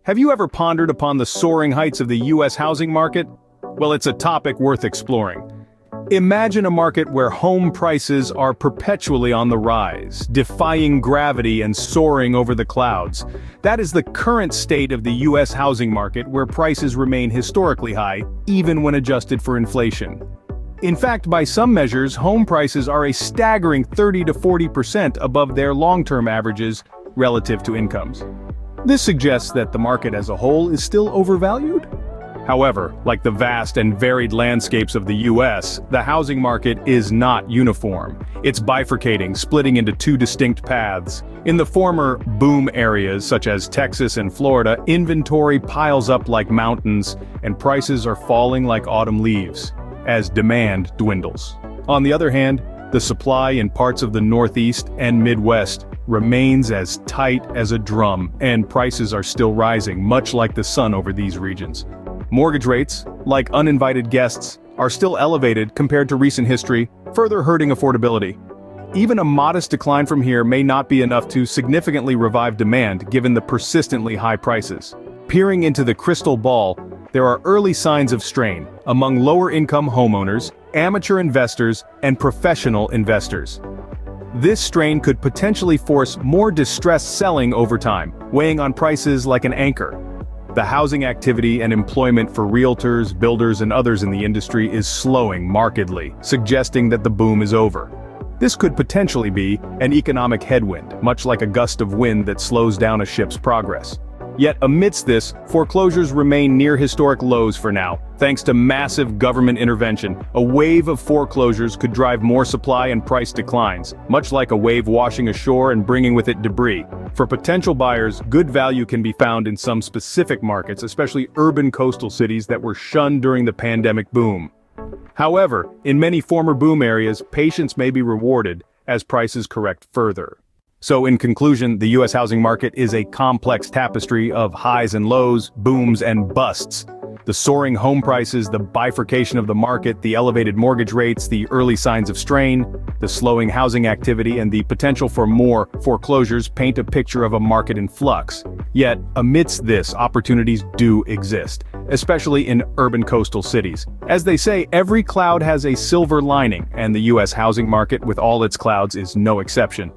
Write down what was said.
Have you ever pondered upon the soaring heights of the U.S. housing market? Well, it's a topic worth exploring. Imagine a market where home prices are perpetually on the rise, defying gravity and soaring over the clouds. That is the current state of the U.S. housing market, where prices remain historically high, even when adjusted for inflation. In fact, by some measures, home prices are a staggering 30 to 40% above their long-term averages relative to incomes. This suggests that the market as a whole is still overvalued. However, like the vast and varied landscapes of the U.S., the housing market is not uniform. It's bifurcating, splitting into two distinct paths. In the former boom areas, such as Texas and Florida, inventory piles up like mountains, and prices are falling like autumn leaves, as demand dwindles. On the other hand, the supply in parts of the Northeast and Midwest remains as tight as a drum, and prices are still rising, much like the sun over these regions. Mortgage rates, like uninvited guests, are still elevated compared to recent history, further hurting affordability. Even a modest decline from here may not be enough to significantly revive demand, given the persistently high prices. Peering into the crystal ball, there are early signs of strain among lower-income homeowners, amateur investors, and professional investors. This strain could potentially force more distressed selling over time, weighing on prices like an anchor. The housing activity and employment for realtors, builders, and others in the industry is slowing markedly, suggesting that the boom is over. This could potentially be an economic headwind, much like a gust of wind that slows down a ship's progress. Yet amidst this, foreclosures remain near historic lows for now. Thanks to massive government intervention, a wave of foreclosures could drive more supply and price declines, much like a wave washing ashore and bringing with it debris. For potential buyers, good value can be found in some specific markets, especially urban coastal cities that were shunned during the pandemic boom. However, in many former boom areas, patience may be rewarded as prices correct further. So in conclusion, the U.S. housing market is a complex tapestry of highs and lows, booms and busts. The soaring home prices, the bifurcation of the market, the elevated mortgage rates, the early signs of strain, the slowing housing activity, and the potential for more foreclosures paint a picture of a market in flux. Yet, amidst this, opportunities do exist, especially in urban coastal cities. As they say, every cloud has a silver lining, and the U.S. housing market, with all its clouds, is no exception.